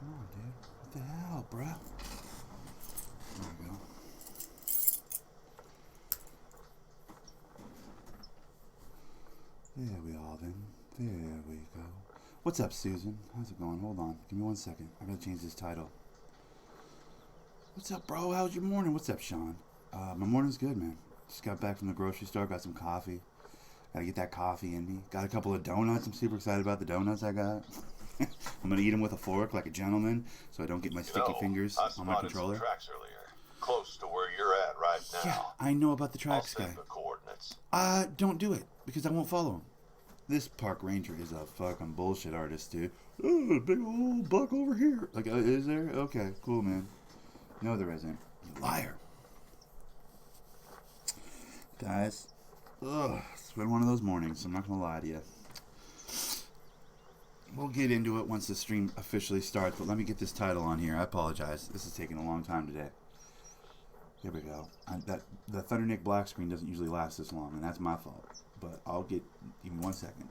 Come on, dude. What the hell, bruh? There we go. There we are then. There we go. What's up, Susan? How's it going? Hold on. Give me 1 second. I gotta change this title. What's up, bro? How's your morning? What's up, Sean? My morning's good, man. Just got back from the grocery store. Got some coffee. Gotta get that coffee in me. Got a couple of donuts. I'm super excited about the donuts I got. I'm gonna eat them with a fork like a gentleman so I don't get my sticky fingers on my controller. Some tracks earlier, close to where you're at right now. Yeah, I know about the tracks, I'll guy. send the coordinates. Don't do it because I won't follow him. This park ranger is a fucking bullshit artist, dude. Oh, big old buck over here. Like, is there? Okay, cool, man. No, there isn't. You liar. Guys, it's been one of those mornings. I'm not gonna lie to you. We'll get into it once the stream officially starts, but let me get this title on here. I apologize. This is taking a long time today. Here we go. The Thundernick black screen doesn't usually last this long, and that's my fault. But I'll get... Give me 1 second.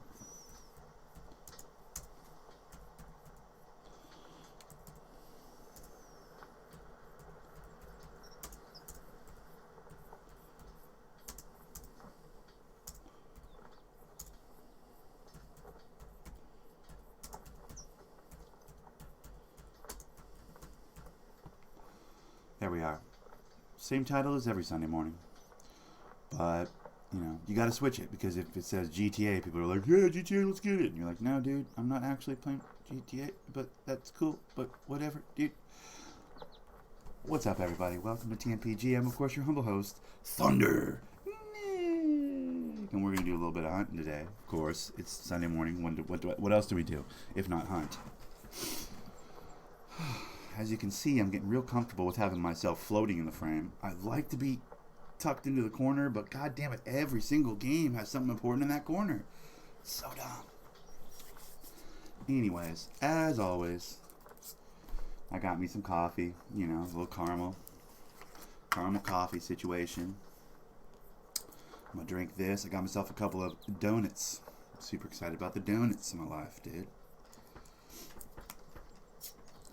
There we are. Same title as every Sunday morning. But, you know, you gotta switch it, because if it says GTA, people are like, yeah, GTA, let's get it. And you're like, no, dude, I'm not actually playing GTA, but that's cool, but whatever, dude. What's up, everybody? Welcome to TMPG. I'm, of course, your humble host, Thundernick. And we're gonna do a little bit of hunting today, of course. It's Sunday morning. What else do we do, if not hunt? As you can see, I'm getting real comfortable with having myself floating in the frame. I'd like to be tucked into the corner, but god damn it, every single game has something important in that corner. It's so dumb. Anyways, as always, I got me some coffee, you know, a little caramel coffee situation. I'm gonna drink this. I got myself a couple of donuts. I'm super excited about the donuts in my life, dude.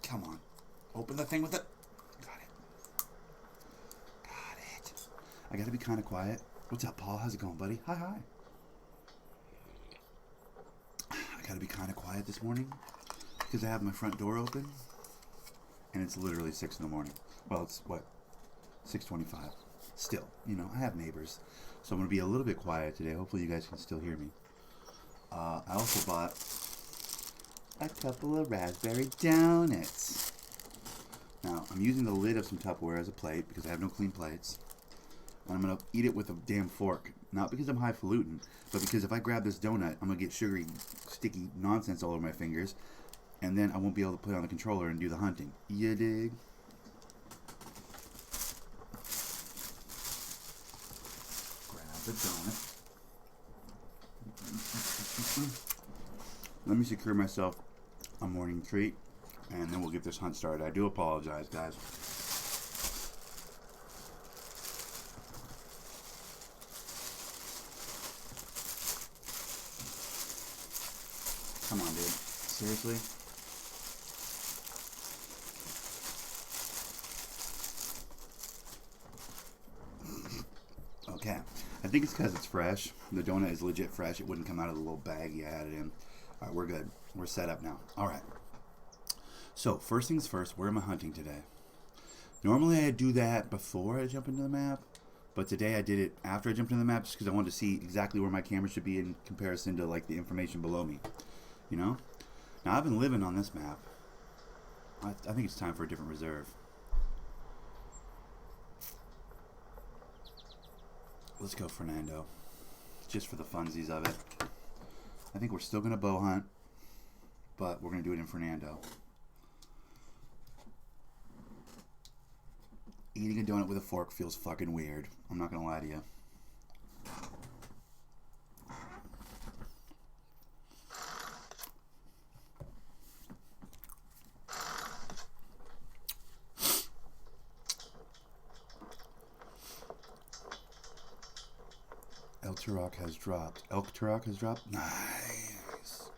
Come on. Open the thing with it. Got it. Got it. I gotta be kind of quiet. What's up, Paul? How's it going, buddy? Hi. I gotta be kind of quiet this morning because I have my front door open and it's literally 6 in the morning. Well, it's what? 6:25. Still, you know, I have neighbors, so I'm gonna be a little bit quiet today. Hopefully you guys can still hear me. I also bought a couple of raspberry donuts. Now, I'm using the lid of some Tupperware as a plate because I have no clean plates. And I'm going to eat it with a damn fork. Not because I'm highfalutin, but because if I grab this donut, I'm going to get sugary, sticky nonsense all over my fingers. And then I won't be able to play on the controller and do the hunting. You dig? Grab the donut. Let me secure myself a morning treat, and then we'll get this hunt started. I do apologize, guys. Come on, dude. Seriously? Okay. I think it's because it's fresh. The donut is legit fresh. It wouldn't come out of the little bag you had it in. All right, we're good. We're set up now. All right. So, first things first, where am I hunting today? Normally I do that before I jump into the map, but today I did it after I jumped into the map just because I wanted to see exactly where my camera should be in comparison to like the information below me. You know? Now, I've been living on this map. I think it's time for a different reserve. Let's go Fernando. Just for the funsies of it. I think we're still going to bow hunt, but we're going to do it in Fernando. Eating a donut with a fork feels fucking weird. I'm not going to lie to you. El Turok has dropped. Elk Turok has dropped? Nice.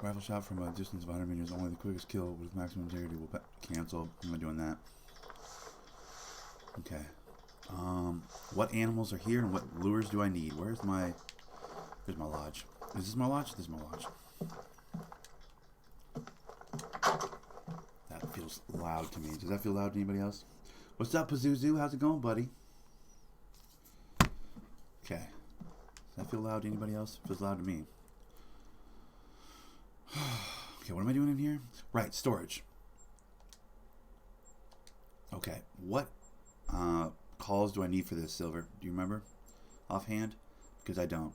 Rifle shot from a distance of 100 meters. Only the quickest kill with maximum integrity will cancel. I'm not doing that. Okay. What animals are here and what lures do I need? Where's my... There's my lodge. Is this my lodge? This is my lodge. That feels loud to me. Does that feel loud to anybody else? What's up, Pazuzu? How's it going, buddy? Okay. Does that feel loud to anybody else? Feels loud to me. Okay, what am I doing in here? Right, storage. Okay, what calls do I need for this, Silver? Do you remember? Offhand? Because I don't.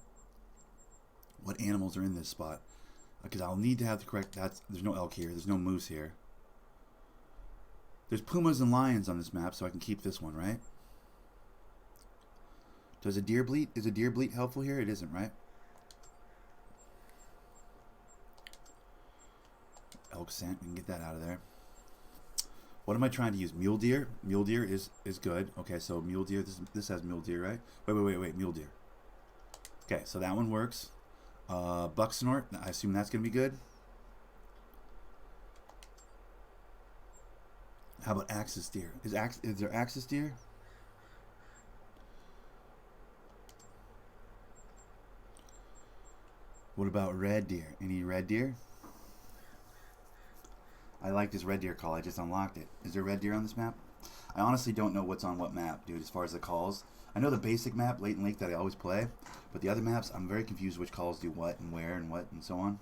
What animals are in this spot? Because I'll need to have the correct... There's no elk here. There's no moose here. There's pumas and lions on this map, so I can keep this one, right? Does a deer bleat? Is a deer bleat helpful here? It isn't, right? Elk scent. We can get that out of there. What am I trying to use? Mule deer? Mule deer is good. Okay, so mule deer. This has mule deer, right? Wait. Mule deer. Okay, so that one works. Buck snort. I assume that's going to be good. How about axis deer? Is there axis deer? What about red deer? Any red deer? I like this red deer call. I just unlocked it. Is there red deer on this map? I honestly don't know what's on what map, dude, as far as the calls. I know the basic map, Latent Lake, that I always play. But the other maps, I'm very confused which calls do what and where and what and so on.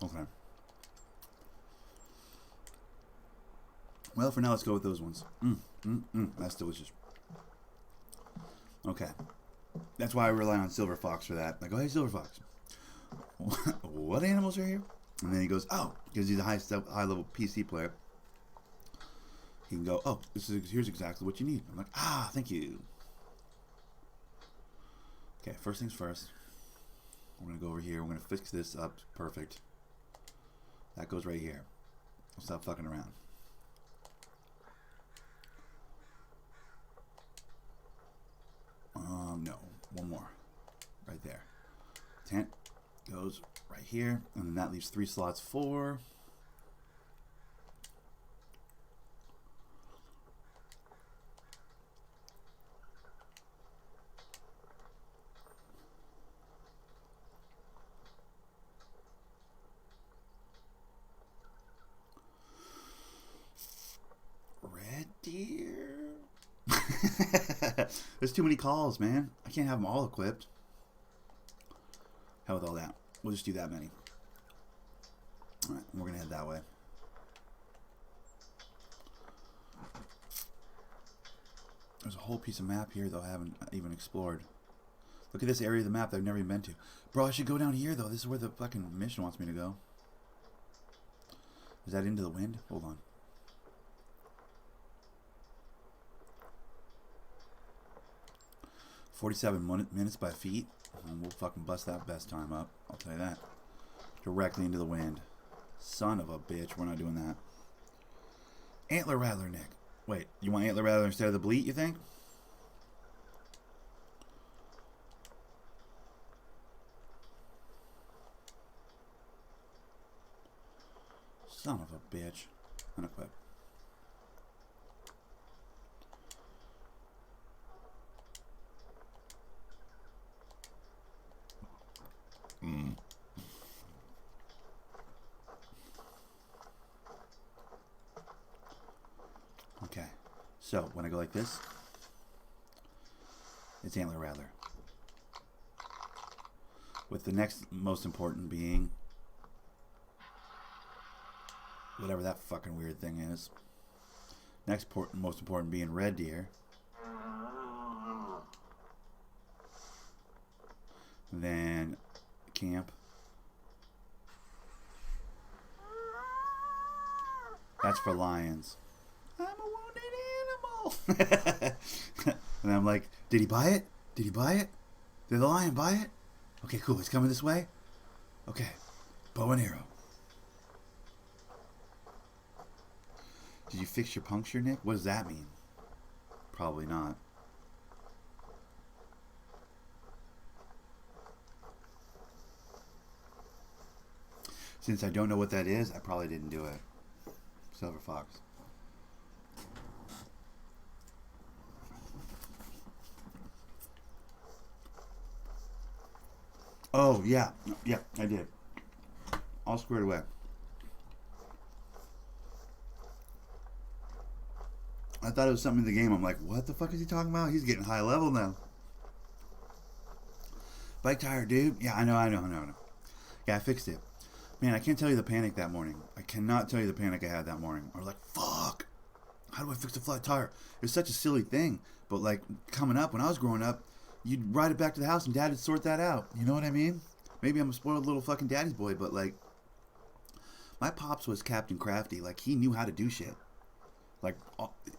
Okay. Well, for now, let's go with those ones. That's delicious. Okay. That's why I rely on Silver Fox for that. I go, hey, Silver Fox, what animals are here? And then he goes, oh, because he's a high-level PC player. He can go, oh, here's exactly what you need. I'm like, ah, thank you. Okay, first things first. We're going to go over here. We're going to fix this up. Perfect. That goes right here. I'll stop fucking around. No. One more. Right there. Tent goes right here. And then that leaves 3 slots for... red deer. There's too many calls, man. I can't have them all equipped. Hell with all that. We'll just do that many. Alright, we're going to head that way. There's a whole piece of map here, though, I haven't even explored. Look at this area of the map that I've never even been to. Bro, I should go down here, though. This is where the fucking mission wants me to go. Is that into the wind? Hold on. "47 minutes by feet." And we'll fucking bust that best time up. I'll tell you that. Directly into the wind. Son of a bitch. We're not doing that. Antler Rattler, Nick. Wait, you want Antler Rattler instead of the bleat, you think? Son of a bitch. Unequip. Okay, so when I go like this, it's Antler Rattler. With the next most important being whatever that fucking weird thing is. Next most important being red deer. Then camp. That's for lions. I'm a wounded animal. And I'm like, did he buy it? Did he buy it? Did the lion buy it? Okay, cool. He's coming this way. Okay. Bow and arrow. Did you fix your puncture, Nick? What does that mean? Probably not. Since I don't know what that is, I probably didn't do it. Silver Fox. Oh, yeah. Yeah, I did. All squared away. I thought it was something in the game. I'm like, what the fuck is he talking about? He's getting high level now. Bike tire, dude. Yeah, I know. Yeah, I fixed it. Man, I can't tell you the panic that morning. I cannot tell you the panic I had that morning. I was like, fuck. How do I fix a flat tire? It was such a silly thing. But, like, coming up, when I was growing up, you'd ride it back to the house and Dad would sort that out. You know what I mean? Maybe I'm a spoiled little fucking daddy's boy, but, like, my pops was Captain Crafty. Like, he knew how to do shit. Like,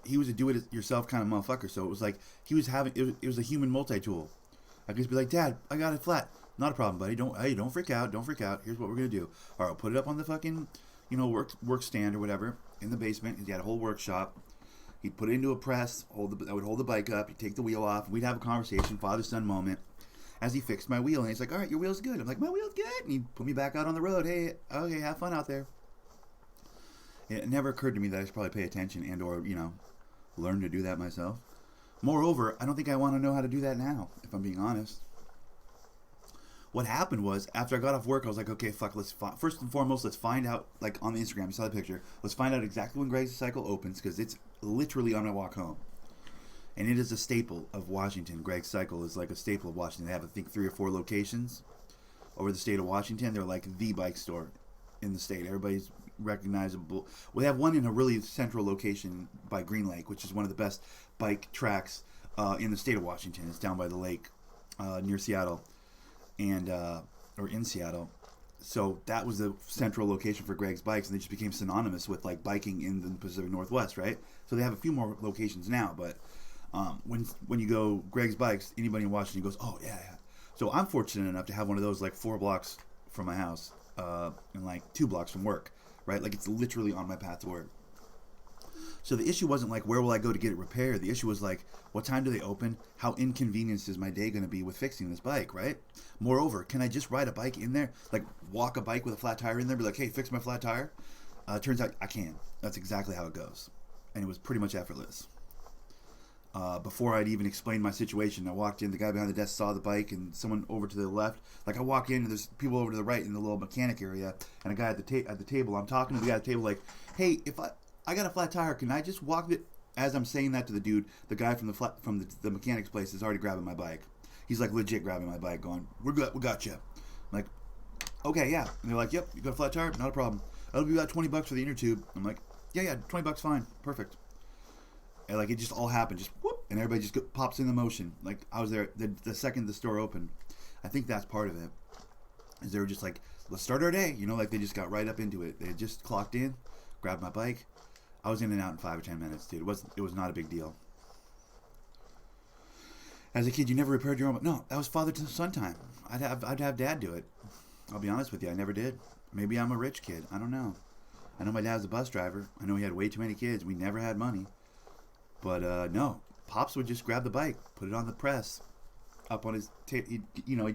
he was a do-it-yourself kind of motherfucker. So it was like, he was having, it was a human multi-tool. I could just be like, Dad, I got it flat. Not a problem, buddy. Don't freak out. Don't freak out. Here's what we're going to do. All right, I'll put it up on the fucking, work stand or whatever in the basement. He had a whole workshop. He'd put it into a press. I would hold the bike up. He'd take the wheel off. We'd have a conversation, father-son moment, as he fixed my wheel. And he's like, all right, your wheel's good. I'm like, my wheel's good. And he'd put me back out on the road. Hey, okay, have fun out there. It never occurred to me that I should probably pay attention and or, learn to do that myself. Moreover, I don't think I want to know how to do that now, if I'm being honest. What happened was, after I got off work, I was like, okay, fuck, first and foremost, let's find out, like on the Instagram, you saw the picture, let's find out exactly when Greg's Cycle opens, because it's literally on my walk home. And it is a staple of Washington. Greg's Cycle is like a staple of Washington. They have, I think, 3 or 4 locations over the state of Washington. They're like the bike store in the state. Everybody's recognizable. We have one in a really central location by Green Lake, which is one of the best bike tracks in the state of Washington. It's down by the lake near Seattle, and or in Seattle. So that was the central location for Greg's Bikes, and they just became synonymous with like biking in the Pacific Northwest, right? So they have a few more locations now, but when you go Greg's Bikes, anybody in Washington goes, oh yeah. So I'm fortunate enough to have one of those like 4 blocks from my house and like 2 blocks from work. Right? Like, it's literally on my path to work. So the issue wasn't like, where will I go to get it repaired? The issue was like, what time do they open? How inconvenienced is my day going to be with fixing this bike, right? Moreover, can I just ride a bike in there? Like, walk a bike with a flat tire in there? Be like, hey, fix my flat tire? Turns out I can. That's exactly how it goes. And it was pretty much effortless. Before I'd even explained my situation, I walked in, the guy behind the desk saw the bike, and someone over to the left. Like, I walk in, and there's people over to the right in the little mechanic area, and a guy at the table. I'm talking to the guy at the table like, hey, if I got a flat tire, can I just walk it? As I'm saying that to the dude, the guy from the mechanic's place is already grabbing my bike. He's like legit grabbing my bike, going, we're good, we got you. I'm like, okay, yeah. And they're like, yep, you got a flat tire? Not a problem. It'll be about $20 for the inner tube. I'm like, yeah, $20 fine, perfect. And like, it just all happened, just whoop, and everybody just pops in the motion. Like, I was there the second the store opened. I think that's part of it. Is they were just like, let's start our day. Like they just got right up into it. They had just clocked in, grabbed my bike. I was in and out in 5 or 10 minutes, dude. It was not a big deal. As a kid, you never repaired your own. No, that was father to son time. I'd have Dad do it. I'll be honest with you, I never did. Maybe I'm a rich kid. I don't know. I know my dad's a bus driver. I know he had way too many kids. We never had money. But no, Pops would just grab the bike, put it on the press, up on his, he'd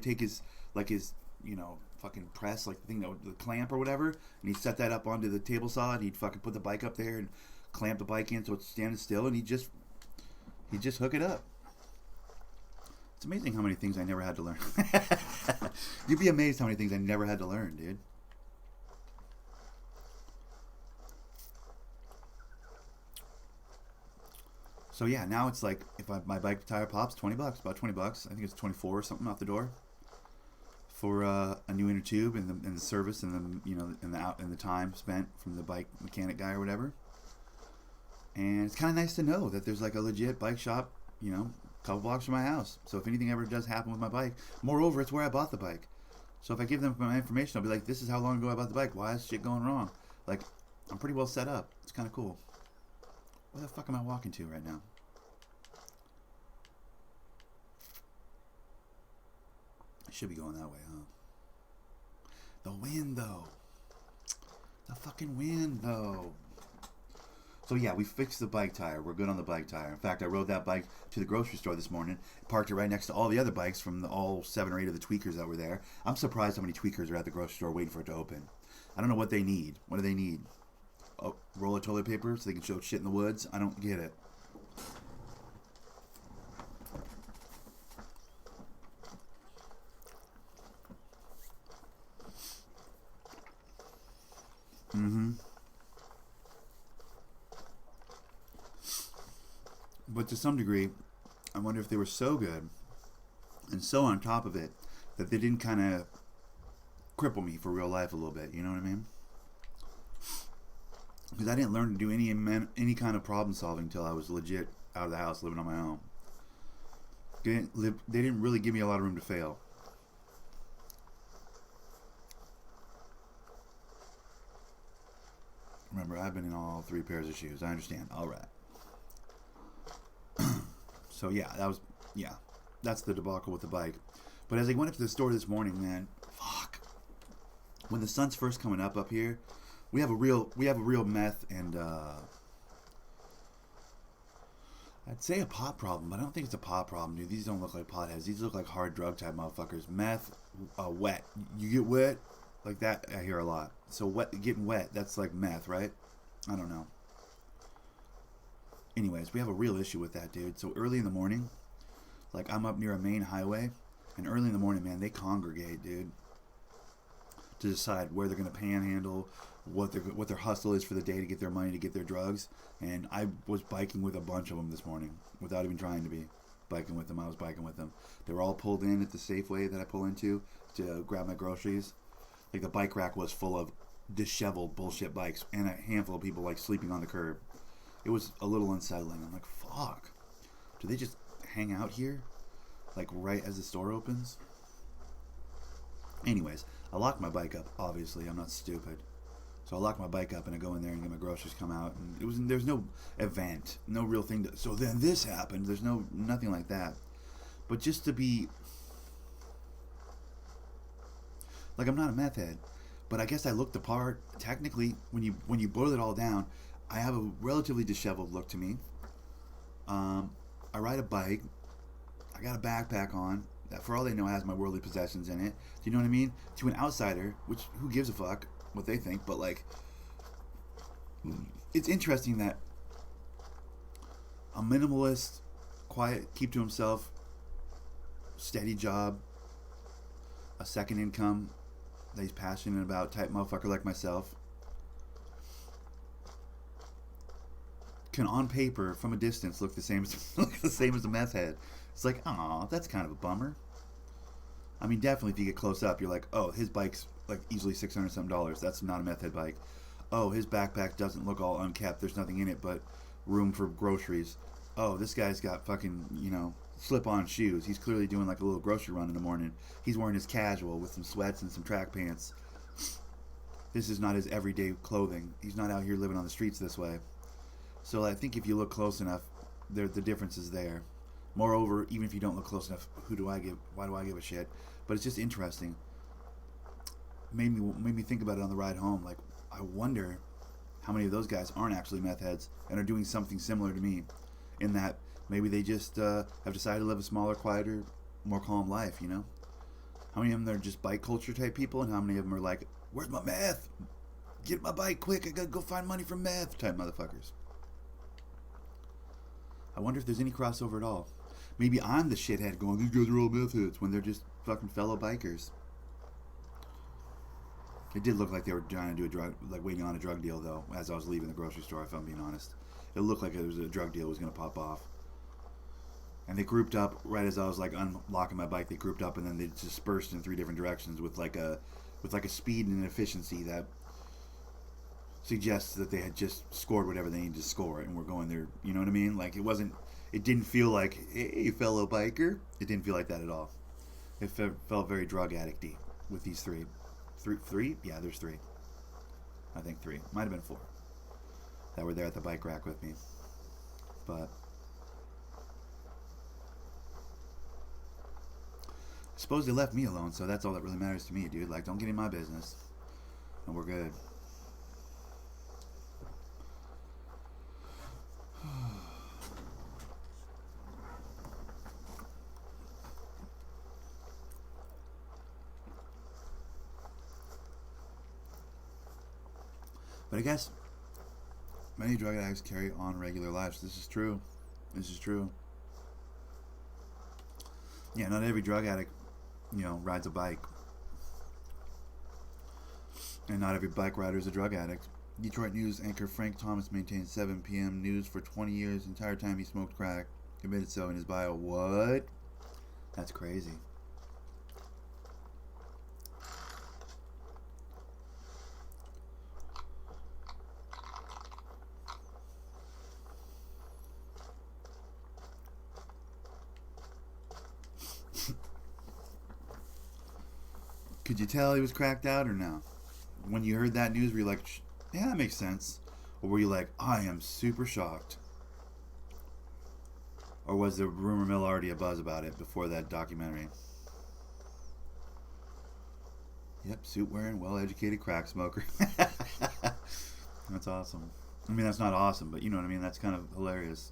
take his fucking press, like the thing, the clamp or whatever, and he'd set that up onto the table saw, and he'd fucking put the bike up there and clamp the bike in so it's standing still, and he'd just hook it up. It's amazing how many things I never had to learn. You'd be amazed how many things I never had to learn, dude. So yeah, now it's like, if my bike tire pops, $20, about $20. I think it's 24 or something off the door for a new inner tube and the service and the time spent from the bike mechanic guy or whatever. And it's kind of nice to know that there's like a legit bike shop, a couple blocks from my house. So if anything ever does happen with my bike, moreover, it's where I bought the bike. So if I give them my information, I'll be like, this is how long ago I bought the bike. Why is shit going wrong? Like, I'm pretty well set up. It's kind of cool. Where the fuck am I walking to right now? I should be going that way, huh? The wind, though. The fucking wind, though. So yeah, we fixed the bike tire. We're good on the bike tire. In fact, I rode that bike to the grocery store this morning, parked it right next to all the other bikes from all 7 or 8 of the tweakers that were there. I'm surprised how many tweakers are at the grocery store waiting for it to open. I don't know what they need. What do they need? A roll of toilet paper so they can show shit in the woods? I don't get it. But to some degree, I wonder if they were so good and so on top of it that they didn't kind of cripple me for real life a little bit. You know what I mean? Because I didn't learn to do any kind of problem solving until I was legit out of the house living on my own. They didn't really give me a lot of room to fail. Remember, I've been in all 3 pairs of shoes. I understand. All right. So yeah, that's the debacle with the bike. But as I went up to the store this morning, man, fuck. When the sun's first coming up here, we have a real meth and I'd say a pot problem, but I don't think it's a pot problem, dude. These don't look like potheads. These look like hard drug type motherfuckers. Meth, wet. You get wet like that. I hear a lot. So getting wet, that's like meth, right? I don't know. Anyways, we have a real issue with that, dude. So early in the morning, like I'm up near a main highway, and early in the morning, man, they congregate, dude, to decide where they're gonna panhandle, what their hustle is for the day to get their money to get their drugs. And I was biking with a bunch of them this morning without even trying to be biking with them. I was biking with them. They were all pulled in at the Safeway that I pull into to grab my groceries. Like the bike rack was full of disheveled bullshit bikes and a handful of people like sleeping on the curb. It was a little unsettling. I'm like, fuck. Do they just hang out here? Like right as the store opens? Anyways, I locked my bike up, obviously. I'm not stupid. So I lock my bike up and I go in there and get my groceries, come out. And there's no event, no real thing. So then this happened. There's nothing like that. But just to be... Like, I'm not a meth head. But I guess I look the part. Technically, when you boil it all down, I have a relatively disheveled look to me. I ride a bike. I got a backpack on that, for all they know, has my worldly possessions in it. Do you know what I mean? To an outsider, which who gives a fuck what they think, but like, it's interesting that a minimalist, quiet, keep to himself, steady job, a second income that he's passionate about type motherfucker like myself can on paper from a distance look the same as a meth head. It's like, aw, that's kind of a bummer. I mean, definitely if you get close up, you're like, oh, his bike's like easily $600 something. That's not a meth head bike. Oh, his backpack doesn't look all unkept. There's nothing in it but room for groceries. Oh, this guy's got fucking, slip-on shoes. He's clearly doing like a little grocery run in the morning. He's wearing his casual with some sweats and some track pants. This is not his everyday clothing. He's not out here living on the streets this way. So I think if you look close enough, the difference is there. Moreover, even if you don't look close enough, why do I give a shit? But it's just interesting. Made me think about it on the ride home. Like, I wonder how many of those guys aren't actually meth heads and are doing something similar to me, in that maybe they just have decided to live a smaller, quieter, more calm life, How many of them are just bike culture type people, and how many of them are like, where's my meth? Get my bike quick, I gotta go find money for meth type motherfuckers. I wonder if there's any crossover at all. Maybe I'm the shithead going, these guys are all meth heads, when they're just fucking fellow bikers. It did look like they were trying to do waiting on a drug deal, though, as I was leaving the grocery store, if I'm being honest. It looked like there was a drug deal that was going to pop off. And they grouped up right as I was like unlocking my bike. They grouped up and then they dispersed in 3 different directions with like a speed and an efficiency that suggests that they had just scored whatever they needed to score, and we're going there. You know what I mean? Like, it didn't feel like, hey, fellow biker. It didn't feel like that at all. It felt very drug addict-y with these 3. Three? Yeah, there's 3. I think 3. Might have been 4 that were there at the bike rack with me. But I suppose they left me alone, so that's all that really matters to me, dude. Like, don't get in my business, and we're good. But I guess many drug addicts carry on regular lives. This is true. This is true. Yeah, not every drug addict, rides a bike. And not every bike rider is a drug addict. Detroit News anchor Frank Thomas maintained 7 p.m. news for 20 years. The entire time he smoked crack. Admitted so in his bio. What? That's crazy. Could you tell he was cracked out or no? When you heard that news, were you like, yeah, that makes sense? Or were you like, I am super shocked? Or was the rumor mill already a buzz about it before that documentary? Yep, suit wearing, well educated crack smoker. That's awesome. I mean, that's not awesome, but you know what I mean? That's kind of hilarious.